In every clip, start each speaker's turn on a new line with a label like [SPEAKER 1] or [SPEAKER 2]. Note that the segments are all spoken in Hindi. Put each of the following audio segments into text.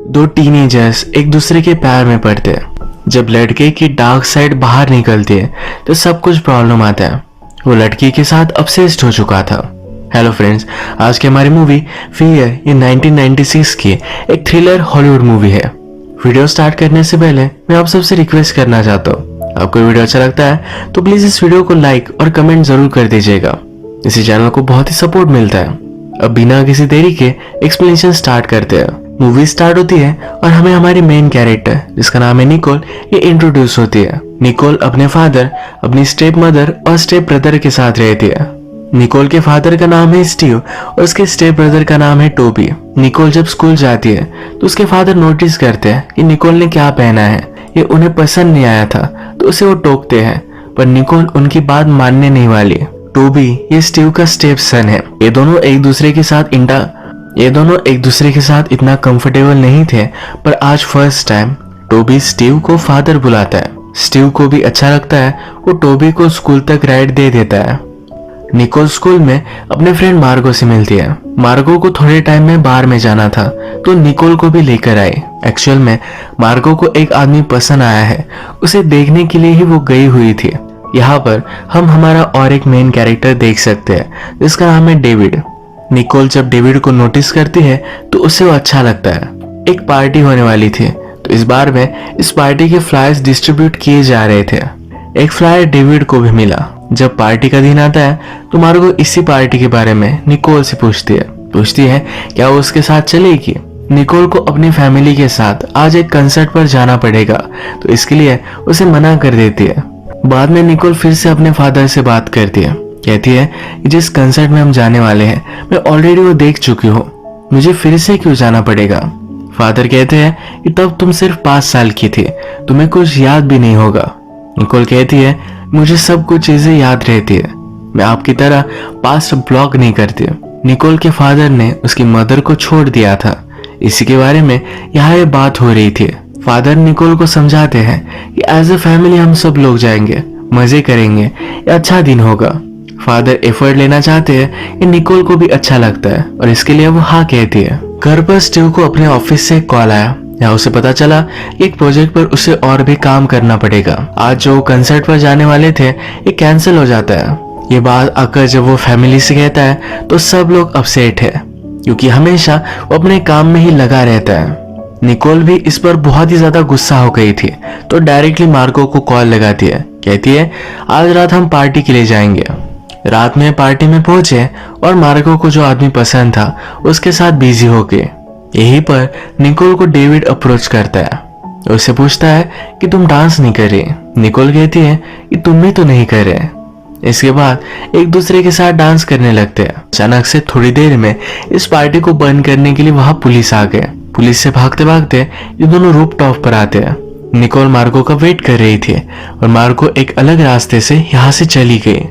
[SPEAKER 1] दो टीनेजर्स एक दूसरे के प्यार में पड़ते हैं। जब लड़के की डार्क साइड बाहर निकलती है तो सब कुछ प्रॉब्लम आता है। वो लड़की के साथ ऑब्सेस्ड हो चुका था। हेलो फ्रेंड्स, आज की हमारी मूवी फियर ये 1996 की एक थ्रिलर हॉलीवुड मूवी है। वीडियो स्टार्ट करने से पहले मैं आप सबसे रिक्वेस्ट करना चाहता हूँ, आपको वीडियो अच्छा लगता है तो प्लीज इस वीडियो को लाइक और कमेंट जरूर कर दीजिएगा। इसी चैनल को बहुत ही सपोर्ट मिलता है। अब बिना किसी देरी के एक्सप्लेनेशन स्टार्ट करते हैं। मूवी स्टार्ट होती है और हमें हमारी मेन कैरेक्टर जिसका नाम है निकोल ये इंट्रोड्यूस होती है। निकोल अपने फादर, अपनी स्टेप मदर और स्टेप ब्रदर के साथ रहती है। निकोल के फादर का नाम है स्टीव और उसके स्टेप ब्रदर का नाम है टोबी। निकोल जब स्कूल जाती है तो उसके फादर नोटिस करते हैं कि निकोल ने क्या पहना है, ये उन्हें पसंद नहीं आया था तो उसे वो टोकते हैं, पर निकोल उनकी बात मानने नहीं वाली। टोबी ये स्टीव का स्टेप सन है। ये दोनों एक दूसरे के साथ इतना कंफर्टेबल नहीं थे, पर आज फर्स्ट टाइम टोबी स्टीव को फादर बुलाता है। स्टीव को भी अच्छा लगता है, वो टोबी को स्कूल तक राइड दे देता है। निकोल स्कूल में अपने फ्रेंड मार्गो से मिलती है। मार्गो को थोड़े टाइम में बाहर में जाना था तो निकोल को भी लेकर आई। एक्चुअल में मार्गो को एक आदमी पसंद आया है, उसे देखने के लिए ही वो गई हुई थी। यहाँ पर हम हमारा और एक मेन कैरेक्टर देख सकते हैं जिसका नाम है डेविड। निकोल जब डेविड को नोटिस करती है तो उसे वो अच्छा लगता है। एक पार्टी होने वाली थी तो इस बार में इस पार्टी के फ्लायर्स डिस्ट्रीब्यूट किए जा रहे थे। एक फ्लायर डेविड को भी मिला। जब पार्टी का दिन आता है तो मार्गो इसी पार्टी के बारे में निकोल से पूछती है क्या वो उसके साथ चलेगी। निकोल को अपनी फैमिली के साथ आज एक कंसर्ट पर जाना पड़ेगा तो इसके लिए उसे मना कर देती है। बाद में निकोल फिर से अपने फादर से बात करती है, कहती है कि जिस कंसर्ट में हम जाने वाले हैं मैं ऑलरेडी वो देख चुकी हूँ, मुझे फिर से क्यों जाना पड़ेगा। फादर कहते हैं कि तब तुम सिर्फ 5 साल की थी, तुम्हें कुछ याद भी नहीं होगा। निकोल कहती है मुझे सब कुछ चीजें याद रहती है, मैं आपकी तरह पास्ट ब्लॉक नहीं करती। निकोल के फादर ने उसकी मदर को छोड़ दिया था, इसी के बारे में यहाँ ये बात हो रही थी। फादर निकोल को समझाते हैं कि एज ए फैमिली हम सब लोग जाएंगे, मजे करेंगे, ये अच्छा दिन होगा। फादर एफर्ट लेना चाहते हैं, ये निकोल को भी अच्छा लगता है और इसके लिए वो हाँ कहती है। घर पर स्टीव को अपने ऑफिस से कॉल आया। यहाँ उसे पता चला कि एक प्रोजेक्ट पर उसे और भी काम करना पड़ेगा। आज जो कंसर्ट पर जाने वाले थे ये कैंसिल हो जाता है। ये बात आकर जब वो फैमिली से कहता है तो सब लोग अपसेट है क्योंकि हमेशा वो अपने काम में ही लगा रहता है। निकोल भी इस पर बहुत ही ज्यादा गुस्सा हो गई थी तो डायरेक्टली मार्गो को कॉल लगाती है, कहती है आज रात हम पार्टी के लिए जाएंगे। रात में पार्टी में पहुंचे और मार्गो को जो आदमी पसंद था उसके साथ बिजी हो गए। यहीं पर निकोल को डेविड अप्रोच करता है, उससे पूछता है कि तुम डांस नहीं कर रही। निकोल कहती है कि तुम भी तो नहीं कर रहे। इसके बाद एक दूसरे के साथ डांस करने लगते हैं। अचानक से थोड़ी देर में इस पार्टी को बंद करने के लिए वहां पुलिस आ गए। पुलिस से भागते भागते ये दोनों रूफ टॉप पर आते हैं। निकोल मार्गो का वेट कर रही थी और मार्गो एक अलग रास्ते से यहाँ से चली गई।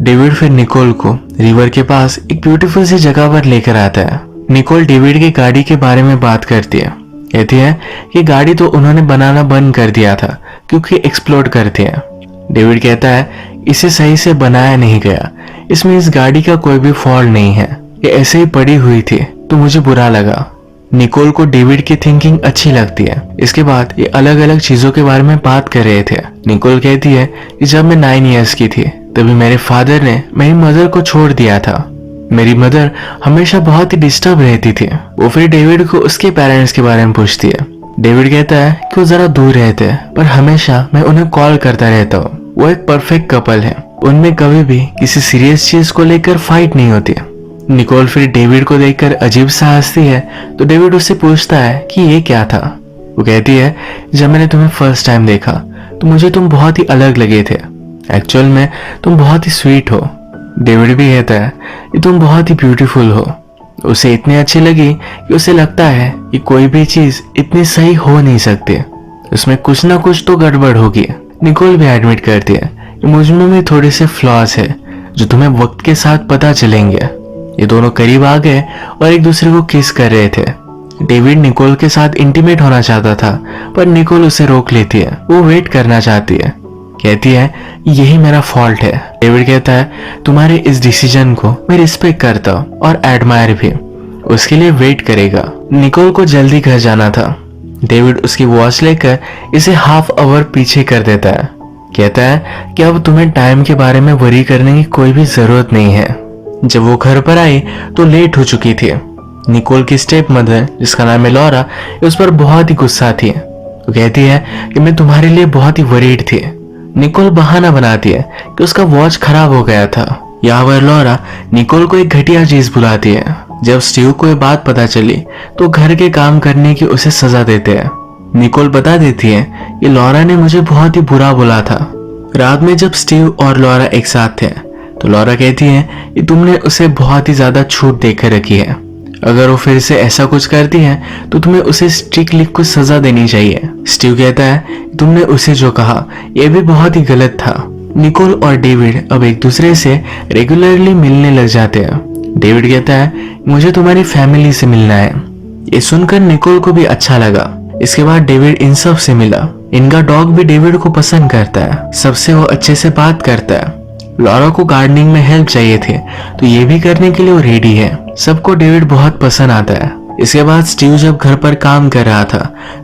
[SPEAKER 1] डेविड फिर निकोल को रिवर के पास एक ब्यूटीफुल सी जगह पर लेकर आता है। निकोल डेविड की गाड़ी के बारे में बात करती है, कहती है कि गाड़ी तो उन्होंने बनाना बंद कर दिया था क्योंकि एक्सप्लोड करती है। डेविड कहता है इसे सही से बनाया नहीं गया, इसमें इस गाड़ी का कोई भी फॉल्ट नहीं है, ये ऐसे ही पड़ी हुई थी तो मुझे बुरा लगा। निकोल को डेविड की थिंकिंग अच्छी लगती है। इसके बाद ये अलग अलग चीजों के बारे में बात कर रहे थे। निकोल कहती है कि जब मैं 9 इयर्स की थी तभी मेरे फादर ने मेरी मदर को छोड़ दिया था। मेरी मदर हमेशा बहुत ही डिस्टर्ब रहती थी। वो फिर डेविड को उसके पेरेंट्स के बारे में पूछती है। डेविड कहता है कि वो जरा दूर रहते हैं पर हमेशा मैं उन्हें कॉल करता रहता हूँ। वो एक परफेक्ट कपल है, उनमें कभी भी किसी सीरियस चीज को लेकर फाइट नहीं होती। निकोल फिर डेविड को देखकर अजीब सा हंसती है तो डेविड उससे पूछता है कि ये क्या था। वो कहती है जब मैंने तुम्हें फर्स्ट टाइम देखा तो मुझे तुम बहुत ही अलग लगे थे, एक्चुअल में तुम बहुत ही स्वीट हो। डेविड भी कहता है कि तुम बहुत ही ब्यूटीफुल हो। उसे इतनी अच्छी लगी कि उसे लगता है कि कोई भी चीज इतनी सही हो नहीं सकती, उसमें कुछ ना कुछ तो गड़बड़ होगी। निकोल भी एडमिट करती है कि मुझ में भी थोड़े से फ्लॉज है जो तुम्हें वक्त के साथ पता चलेंगे। ये दोनों करीब आ गए और एक दूसरे को किस कर रहे थे। डेविड निकोल के साथ इंटीमेट होना चाहता था पर निकोल उसे रोक लेती है। वो वेट करना चाहती है, कहती है यही मेरा फॉल्ट है। डेविड कहता है तुम्हारे इस डिसीजन को मैं रिस्पेक्ट करता हूँ और एडमायर भी, उसके लिए वेट करेगा। निकोल को जल्दी घर जाना था डेविड उसकी वॉच लेकर इसे हाफ आवर पीछे कर देता है। कहता है कि अब तुम्हें टाइम के बारे में वरी करने की कोई भी जरूरत नहीं है। जब वो घर पर आई तो लेट हो चुकी थी। निकोल की स्टेप मदर, जिसका नाम है लॉरा, उस पर बहुत ही गुस्सा थी। वो कहती है कि मैं तुम्हारे लिए बहुत ही वरीड थी। निकोल बहाना बनाती है कि उसका वॉच खराब हो गया था। यहाँ पर लॉरा निकोल को एक घटिया चीज बुलाती है। जब स्टीव को ये बात पता चली तो घर के काम करने की उसे सजा देते हैं। निकोल बता देती है कि लॉरा ने मुझे बहुत ही बुरा बोला था। रात में जब स्टीव और लॉरा एक साथ थे तो लॉरा कहती है कि तुमने उसे बहुत ही ज्यादा छूट देकर रखी है। अगर वो फिर से ऐसा कुछ करती है तो तुम्हें उसे स्ट्रिक्टली कुछ सजा देनी चाहिए। स्टीव कहता है तुमने उसे जो कहा यह भी बहुत ही गलत था। निकोल और डेविड अब एक दूसरे से रेगुलरली मिलने लग जाते हैं। डेविड कहता है मुझे तुम्हारी फैमिली से मिलना है। ये सुनकर निकोल को भी अच्छा लगा। इसके बाद डेविड इन सब से मिला। इनका डॉग भी डेविड को पसंद करता है। सबसे वो अच्छे से बात करता है। लॉरा को गार्डनिंग में हेल्प चाहिए थे तो ये भी करने के लिए वो रेडी है। सबको डेविड बहुत पसंद आता है। इसके बाद स्टीव जब घर पर काम कर रहा था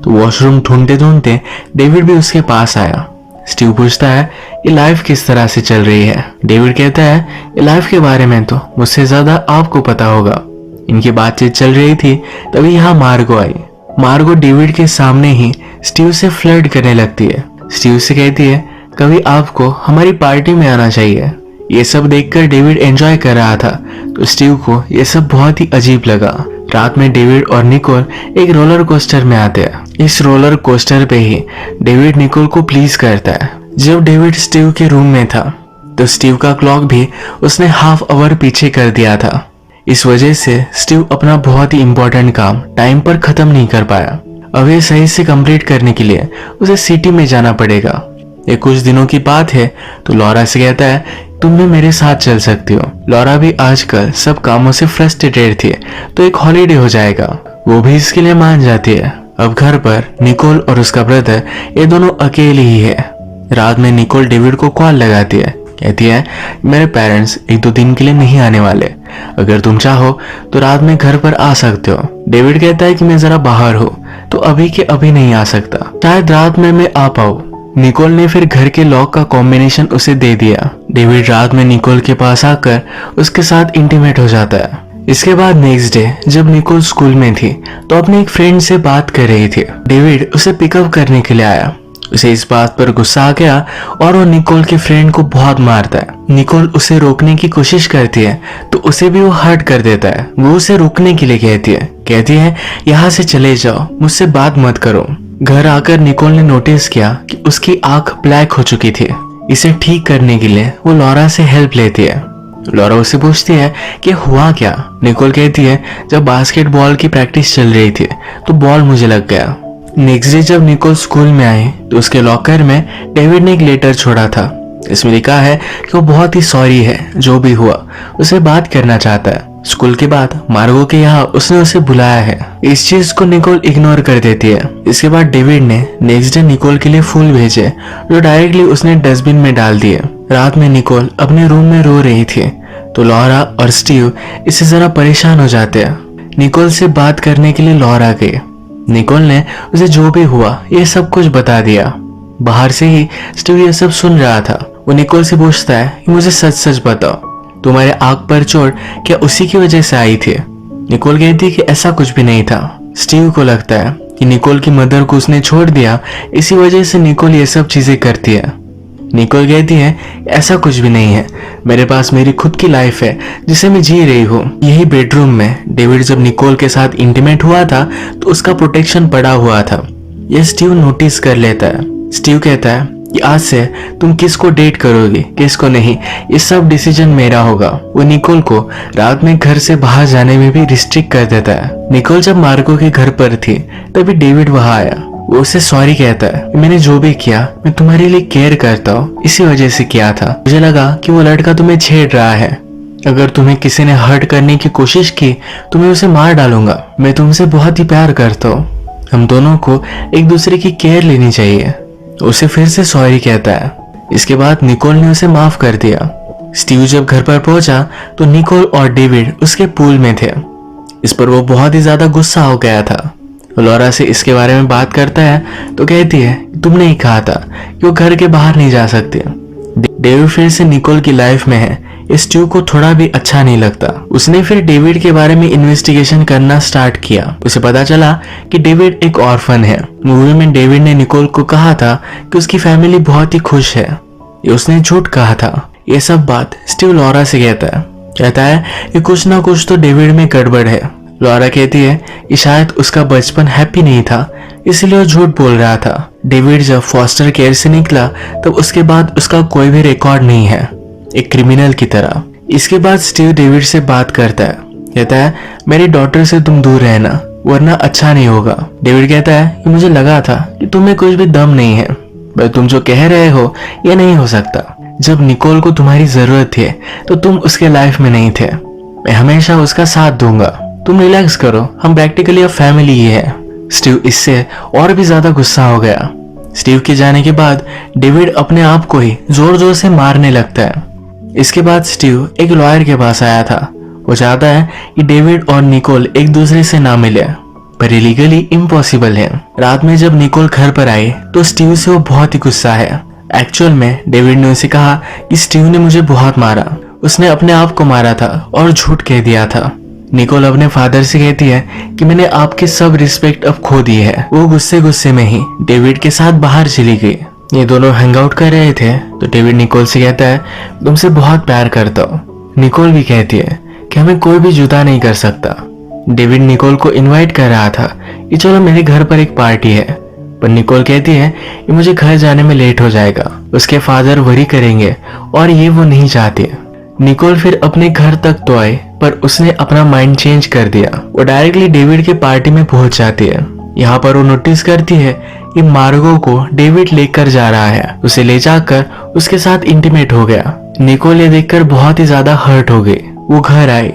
[SPEAKER 1] तो वॉशरूम ढूंढते ढूंढते डेविड भी उसके पास आया। स्टीव पूछता है ये लाइफ किस तरह से चल रही है। डेविड कहता है ये लाइफ के बारे में तो मुझसे ज्यादा आपको पता होगा। इनकी बातचीत चल रही थी तभी यहाँ मार्गो आई। मार्गो डेविड के सामने ही स्टीव से फ्लर्ट करने लगती है। स्टीव से कहती है कभी आपको हमारी पार्टी में आना चाहिए। ये सब देखकर डेविड एंजॉय कर रहा था तो स्टीव को ये सब बहुत ही अजीब लगा। रात में डेविड और निकोल एक रोलर कोस्टर में आते हैं। इस रोलर कोस्टर पे ही डेविड निकोल को प्लीज करता है। जब डेविड स्टीव के रूम में था तो स्टीव का क्लॉक भी उसने हाफ आवर पीछे कर दिया था। इस वजह से स्टीव अपना बहुत ही इंपॉर्टेंट काम टाइम पर खत्म नहीं कर पाया। अब ये सही से कंप्लीट करने के लिए उसे सिटी में जाना पड़ेगा। ये कुछ दिनों की बात है तो लॉरा से कहता है तुम भी मेरे साथ चल सकती हो। लॉरा भी आजकल सब कामों से फ्रस्ट्रेटेड थी तो एक हॉलीडे हो जाएगा। वो भी इसके लिए मान जाती है। अब घर पर निकोल और उसका ब्रदर ये दोनों अकेले ही है। रात में निकोल डेविड को कॉल लगाती है। कहती है मेरे पेरेंट्स 1-2 दिन के लिए नहीं आने वाले। अगर तुम चाहो तो रात में घर पर आ सकते हो। डेविड कहता है कि मैं जरा बाहर हूँ तो अभी के अभी नहीं आ सकता। शायद रात में मैं आ पाऊँ। निकोल ने फिर घर के लॉक का कॉम्बिनेशन उसे दे दिया। डेविड रात में निकोल के पास आकर उसके साथ इंटीमेट हो जाता है। इसके बाद नेक्स्ट डे जब निकोल स्कूल में थी तो अपने एक फ्रेंड से बात कर रही थी। डेविड उसे पिकअप करने के लिए आया। उसे इस बात पर गुस्सा आ गया और वो निकोल के फ्रेंड को बहुत मारता है। निकोल उसे रोकने की कोशिश करती है तो उसे भी वो हर्ट कर देता है। वो उसे रोकने के लिए कहती है यहाँ से चले जाओ, मुझसे बात मत करो। घर आकर निकोल ने नोटिस किया कि उसकी आंख ब्लैक हो चुकी थी। इसे ठीक करने के लिए वो लॉरा से हेल्प लेती है। लॉरा उसे पूछती है कि हुआ क्या। निकोल कहती है जब बास्केटबॉल की प्रैक्टिस चल रही थी तो बॉल मुझे लग गया। नेक्स्ट डे जब निकोल स्कूल में आई तो उसके लॉकर में डेविड ने एक लेटर छोड़ा था। इसमें लिखा है कि वो बहुत ही सॉरी है, जो भी हुआ उसे बात करना चाहता है। स्कूल के बाद मार्गो के यहाँ उसने उसे बुलाया है। इस चीज को निकोल इग्नोर कर देती है। इसके बाद डेविड ने नेक्स्ट डे निकोल के लिए फूल भेजे जो डायरेक्टली उसने डस्टबिन में डाल दिए। रात में निकोल अपने रूम में रो रही थी तो लॉरा और स्टीव इससे जरा परेशान हो जाते हैं। निकोल से बात करने के लिए लॉरा गई। निकोल ने उसे जो भी हुआ ये सब कुछ बता दिया। बाहर से ही स्टीव ये सब सुन रहा था। वो निकोल से पूछता है कि मुझे सच सच बताओ, तुम्हारे आंख पर चोट क्या उसी की वजह से आई थी। निकोल कहती है कि ऐसा कुछ भी नहीं था। स्टीव को लगता है कि निकोल की मदर को उसने छोड़ दिया, इसी वजह से निकोल ये सब चीजें करती है। निकोल कहती है ऐसा कुछ भी नहीं है, मेरे पास मेरी खुद की लाइफ है जिसे मैं जी रही हूँ। यही बेडरूम में डेविड जब निकोल के साथ इंटीमेट हुआ था तो उसका प्रोटेक्शन पड़ा हुआ था। यह स्टीव नोटिस कर लेता है। स्टीव कहता है कि आज से तुम किसको डेट करोगी किसको नहीं, ये सब डिसीजन मेरा होगा। वो निकोल को रात में घर से बाहर जाने में भी रिस्ट्रिक्ट कर देता है। निकोल जब मार्गो के घर पर थी तभी डेविड वहां आया। वो उसे सॉरी कहता है, मैंने जो भी किया मैं तुम्हारे लिए केयर करता हूँ, इसी वजह से किया था। मुझे लगा कि वो लड़का तुम्हें छेड़ रहा है। अगर तुम्हें किसी ने हर्ट करने की कोशिश की तो मैं उसे मार डालूंगा। मैं तुमसे बहुत ही प्यार करता हूँ, हम दोनों को एक दूसरे की केयर लेनी चाहिए। उसे फिर से सॉरी कहता है। इसके बाद निकोल ने उसे माफ कर दिया। स्टीव जब घर पर पहुंचा तो निकोल और डेविड उसके पूल में थे। इस पर वो बहुत ही ज्यादा गुस्सा हो गया था। वो लॉरा से इसके बारे में बात करता है तो कहती है तुमने ही कहा था कि वो घर के बाहर नहीं जा सकते। डेविड फिर से निकोल की लाइफ में है। स्टीव को थोड़ा भी अच्छा नहीं लगता। उसने फिर डेविड के बारे में इन्वेस्टिगेशन करना स्टार्ट किया। उसे पता चला कि डेविड एक ऑर्फन है। मूवी में डेविड ने निकोल को कहा था कि उसकी फैमिली बहुत ही खुश है। ये उसने झूठ कहा था। ये सब बात स्टीव लॉरा से कहता है कि कुछ ना कुछ तो डेविड में गड़बड़ है। लॉरा कहती है कि शायद उसका बचपन हैप्पी नहीं था, इसलिए वो झूठ बोल रहा था। डेविड जब फॉस्टर केयर से निकला तब उसके बाद उसका कोई भी रिकॉर्ड नहीं है, एक क्रिमिनल की तरह। इसके बाद स्टीव डेविड से बात करता है, कहता है मेरी डॉटर से तुम दूर रहना वरना अच्छा नहीं होगा। डेविड कहता है कि मुझे लगा था कि तुम्हें कुछ भी दम नहीं है, पर तुम जो कह रहे हो ये नहीं हो सकता। जब निकोल को तुम्हारी जरूरत थी तो तुम उसके लाइफ में नहीं थे। मैं हमेशा उसका साथ दूंगा। तुम रिलैक्स करो, हम प्रैक्टिकली अब फैमिली ही है। स्टीव इससे और भी ज्यादा गुस्सा हो गया। स्टीव के जाने के बाद डेविड अपने आप को ही जोर जोर से मारने लगता है। इसके बाद स्टीव एक लॉयर के पास आया था। वो चाहता है कि डेविड और निकोल एक दूसरे से ना मिले, पर लीगली इम्पॉसिबल है। रात में जब निकोल घर पर आई तो स्टीव से वो बहुत ही गुस्सा है। एक्चुअल में डेविड ने उसे कहा कि स्टीव ने मुझे बहुत मारा, उसने अपने आप को मारा था और झूठ कह दिया था। निकोल अपने फादर से कहती है कि मैंने आपकी सब रिस्पेक्ट अब खो दी है। वो गुस्से में ही डेविड के साथ बाहर चली गई। ये दोनों हैंग आउट कर रहे थे तो डेविड निकोल से कहता है तुमसे बहुत प्यार करता हूँ। निकोल भी कहती है कि हमें कोई भी जुदा नहीं कर सकता। डेविड निकोल को इनवाइट कर रहा था कि चलो मेरे घर पर एक पार्टी है, पर निकोल कहती है कि मुझे घर जाने में लेट हो जाएगा, उसके फादर वरी करेंगे और ये वो नहीं चाहती। निकोल फिर अपने घर तक तो आई पर उसने अपना माइंड चेंज कर दिया। वो डायरेक्टली डेविड के पार्टी में पहुंच जाती है। यहाँ पर वो नोटिस करती है कि मार्गो को डेविड लेकर जा रहा है। उसे ले जाकर उसके साथ इंटीमेट हो गया। निकोल ये देखकर बहुत ही ज्यादा हर्ट हो गई। वो घर आई,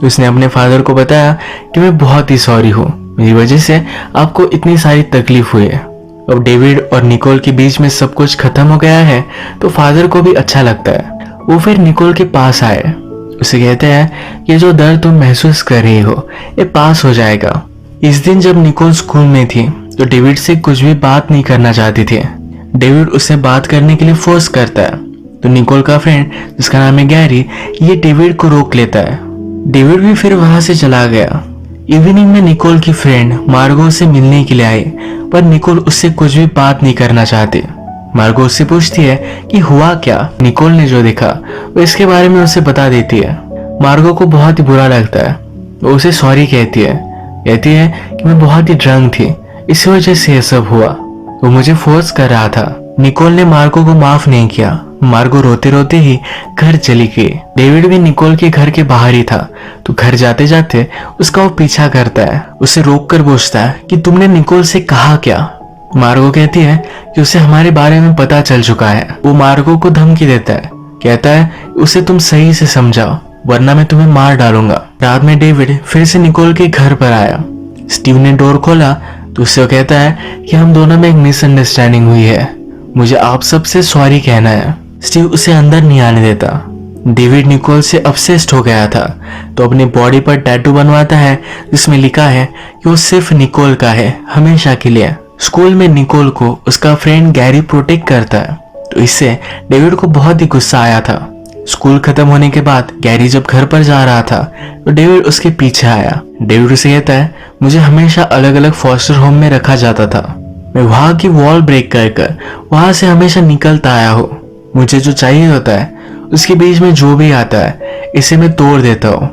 [SPEAKER 1] उसने अपने फादर को बताया कि मैं बहुत ही सॉरी हूँ, मेरी वजह से आपको इतनी सारी तकलीफ हुई है। अब डेविड और निकोल के बीच में सब कुछ खत्म हो गया है तो फादर को भी अच्छा लगता है। वो फिर निकोल के पास आए, उसे कहते हैं कि जो दर्द तुम महसूस कर रही हो ये पास हो जाएगा। इस दिन जब निकोल स्कूल में थी तो डेविड से कुछ भी बात नहीं करना चाहती थी। डेविड उससे बात करने के लिए फोर्स करता है तो निकोल का फ्रेंड जिसका नाम है गैरी ये डेविड को रोक लेता है। डेविड भी फिर वहां से चला गया। इवनिंग में निकोल की फ्रेंड मार्गो से मिलने के लिए आई पर निकोल उससे कुछ भी बात नहीं करना चाहती। मार्गो उससे पूछती है कि हुआ क्या। निकोल ने जो देखा वो इसके बारे में उसे बता देती है। मार्गो को बहुत ही बुरा लगता है। वो उसे सॉरी कहती है कि मैं बहुत ही ड्रंक थी, इसी वजह से ये सब हुआ, वो मुझे फोर्स कर रहा था। निकोल ने मार्गो को माफ नहीं किया। मार्गो रोते रोते ही घर चली गई। डेविड भी निकोल के घर के बाहर ही था तो घर जाते जाते उसका वो पीछा करता है। उसे रोक कर पूछता है कि तुमने निकोल से कहा क्या। मार्गो कहती है कि उसे हमारे बारे में पता चल चुका है। वो मार्गो को धमकी देता है, कहता है उसे तुम सही से समझाओ वरना मैं तुम्हें मार डालूंगा। रात में डेविड फिर से निकोल के घर पर आया। स्टीव ने डोर खोला तो उससे कहता है कि हम दोनों में एक मिसअंडरस्टैंडिंग हुई है, मुझे आप सबसे सॉरी कहना है। स्टीव उसे अंदर नहीं आने देता। डेविड निकोल से ऑब्सेस्ड हो गया था तो अपनी बॉडी पर टैटू बनवाता है जिसमें लिखा है कि वो सिर्फ निकोल का है, हमेशा के लिए। स्कूल में निकोल को उसका फ्रेंड गैरी प्रोटेक्ट करता है तो इससे डेविड को बहुत ही गुस्सा आया था। स्कूल खत्म होने के बाद गैरी जब घर पर जा रहा था तो डेविड उसके पीछे आया। डेविड उसे कहता है मुझे हमेशा अलग अलग फॉस्टर होम में रखा जाता था, मैं वहां की वॉल ब्रेक कर वहां से हमेशा निकलता आया हूँ। मुझे जो चाहिए होता है उसके बीच में जो भी आता है इसे मैं तोड़ देता हूँ।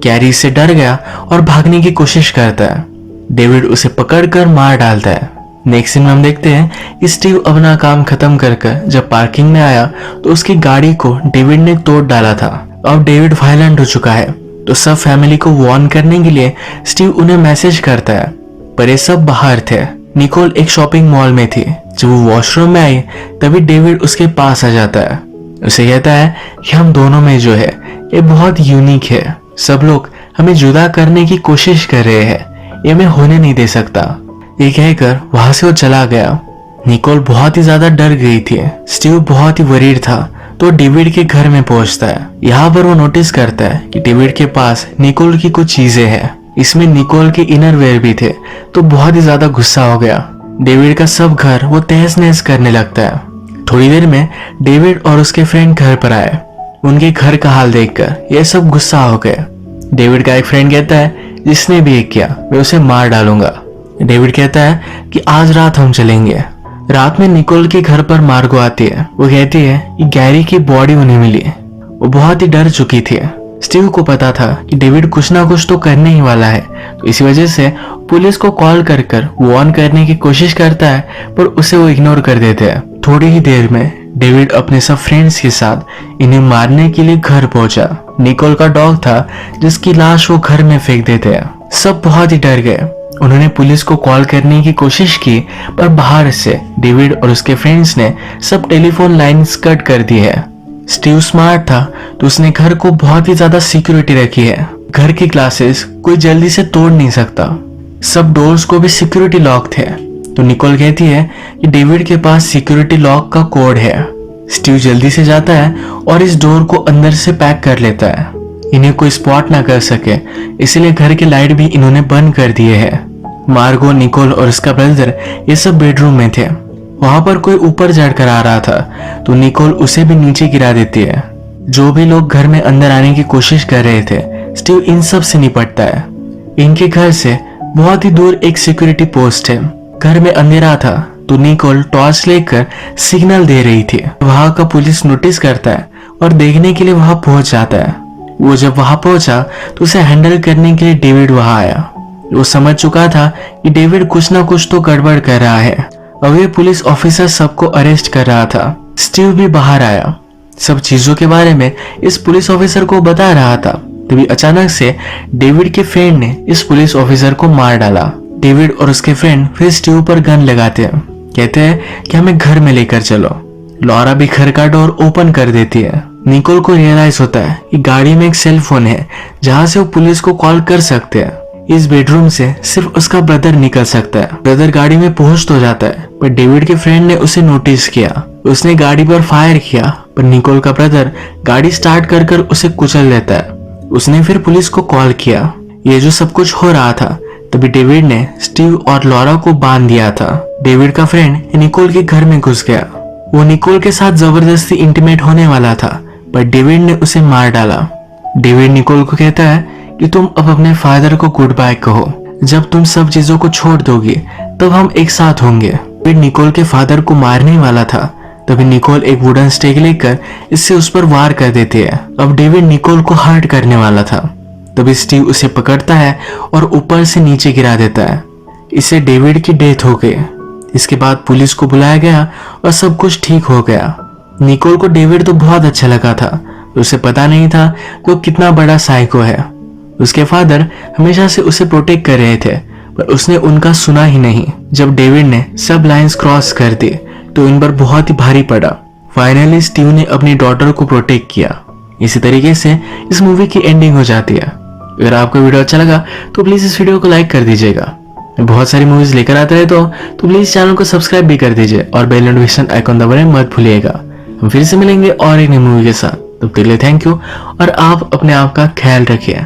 [SPEAKER 1] गैरी इससे डर गया और भागने की कोशिश करता है। डेविड उसे पकड़कर मार डालता है। नेक्स्ट सीन में हम देखते हैं कि स्टीव अपना काम खत्म कर जब पार्किंग में आया तो उसकी गाड़ी को डेविड ने तोड़ डाला था। अब डेविड वायलेंट हो चुका है तो सब फैमिली को वार्न करने के लिए स्टीव उन्हें मैसेज करता है, पर ये सब बाहर थे। निकोल एक शॉपिंग मॉल में थी। जब वो वॉशरूम में आई तभी डेविड उसके पास आ जाता है। उसे कहता है कि हम दोनों में जो है ये बहुत यूनिक है, सब लोग हमें जुदा करने की कोशिश कर रहे हैं, ये मैं होने नहीं दे सकता। ये कहकर वहां से वो चला गया। निकोल बहुत ही ज्यादा डर गई थी। स्टीव बहुत ही वरीड था तो डेविड के घर में पहुंचता है। यहाँ पर वो नोटिस करता है कि डेविड के पास निकोल की कुछ चीजें हैं। इसमें निकोल के इनरवेयर भी थे, तो बहुत ही ज्यादा गुस्सा हो गया। डेविड का सब घर वो तहस नहस करने लगता है। थोड़ी देर में डेविड और उसके फ्रेंड घर पर आए। उनके घर का हाल देखकर ये सब गुस्सा हो गए। डेविड का एक फ्रेंड कहता है, जिसने भी ये किया मैं उसे मार डालूंगा। डेविड कहता है कि आज रात हम चलेंगे। रात में निकोल के घर पर मार्गो आती है। वो कहती है कि गैरी की बॉडी उन्हें मिली। वो बहुत ही डर चुकी थी। स्टीव को पता था कि डेविड कुछ ना कुछ तो करने ही वाला है, तो इसी वजह से पुलिस को कॉल कर वार्न करने की कोशिश करता है, पर उसे वो इग्नोर कर देते हैं। थोड़ी ही देर में डेविड अपने सब फ्रेंड्स के साथ इन्हें मारने के लिए घर पहुंचा। निकोल का डॉग था जिसकी लाश वो घर में फेंक देते हैं। सब बहुत ही डर गए। उन्होंने पुलिस को कॉल करने की कोशिश की, पर बाहर से डेविड और उसके फ्रेंड्स ने सब टेलीफोन लाइंस कट कर दी है। स्टीव स्मार्ट था, तो उसने घर को बहुत ही ज्यादा सिक्योरिटी रखी है। घर के ग्लासेस कोई जल्दी से तोड़ नहीं सकता। सब डोर्स को भी सिक्योरिटी लॉक थे। तो निकोल कहती है कि डेविड के पास सिक्योरिटी लॉक का कोड है। स्टीव जल्दी से जाता है और इस डोर को अंदर से पैक कर लेता है। इन्हें कोई स्पॉट ना कर सके, इसलिए घर के लाइट भी इन्होंने बंद कर दिए हैं। मार्गो, निकोल और उसका ब्रदर ये सब बेडरूम में थे। वहां पर कोई ऊपर चढ़कर आ रहा था, तो निकोल उसे भी नीचे गिरा देती है। जो भी लोग घर में अंदर आने की कोशिश कर रहे थे, स्टीव इन सब से निपटता है। इनके घर से बहुत ही दूर एक सिक्योरिटी पोस्ट है। घर में अंधेरा था, तो निकोल टॉर्च लेकर सिग्नल दे रही थी। वहां का पुलिस नोटिस करता है और देखने के लिए वहां पहुंच जाता है। वो जब वहां पहुंचा तो उसे हैंडल करने के लिए डेविड वहां आया। वो समझ चुका था कि डेविड कुछ ना कुछ तो गड़बड़ कर रहा है। अब ये पुलिस ऑफिसर सबको अरेस्ट कर रहा था। स्टीव भी बाहर आया, सब चीजों के बारे में इस पुलिस ऑफिसर को बता रहा था। तभी अचानक से डेविड के फ्रेंड ने इस पुलिस ऑफिसर को मार डाला। डेविड और उसके फ्रेंड फिर स्टीव पर गन लगाते हैं। कहते हैं कि हमें घर में लेकर चलो। लॉरा भी घर का डोर ओपन कर देती है। निकोल को रियलाइज होता है कि गाड़ी में एक सेल फोन है जहां से वो पुलिस को कॉल कर सकते हैं। इस बेडरूम से सिर्फ उसका ब्रदर निकल सकता है। ब्रदर गाड़ी में पहुंच तो जाता है, पर डेविड के फ्रेंड ने उसे नोटिस किया। उसने गाड़ी पर फायर किया, पर निकोल का ब्रदर गाड़ी स्टार्ट कर उसे कुचल देता है। उसने फिर पुलिस को कॉल किया। ये जो सब कुछ हो रहा था, तभी डेविड ने स्टीव और लॉरा को बांध दिया था। डेविड का फ्रेंड निकोल के घर में घुस गया। वो निकोल के साथ जबरदस्ती इंटीमेट होने वाला था, पर डेविड ने उसे मार डाला। डेविड निकोल को कहता है कि तुम अब अपने फादर को गुड बाय कहो। जब तुम सब चीजों को छोड़ दोगे तब हम एक साथ होंगे। डेविड निकोल के फादर को मारने वाला था, तभी निकोल एक वुडन स्टेक लेकर इससे उस पर वार कर देती है। अब डेविड निकोल को हर्ट करने वाला था, तभी स्टीव उसे पकड़ता है और ऊपर से नीचे गिरा देता है। इससे डेविड की डेथ हो गई। इसके बाद पुलिस को बुलाया गया और सब कुछ ठीक हो गया। निकोल को डेविड तो बहुत अच्छा लगा था, उसे पता नहीं था कि वो कितना बड़ा साइको है। उसके फादर हमेशा से उसे प्रोटेक्ट कर रहे थे, पर उसने उनका सुना ही नहीं। जब डेविड ने सब लाइंस क्रॉस कर दी तो इन पर बहुत ही भारी पड़ा। फाइनली स्टीव ने अपनी डॉटर को प्रोटेक्ट किया। इसी तरीके से इस मूवी की एंडिंग हो जाती है। अगर आपको वीडियो अच्छा लगा तो प्लीज इस वीडियो को लाइक कर दीजिएगा। बहुत सारी मूवीज लेकर आते रहे तो प्लीज चैनल को सब्सक्राइब भी कर दीजिए और बेल नोटिफिकेशन आइकॉन दबाना मत भूलिएगा। हम फिर से मिलेंगे और एक नई मूवी के साथ। तब तक के लिए थैंक यू और आप अपने आप का ख्याल रखिए।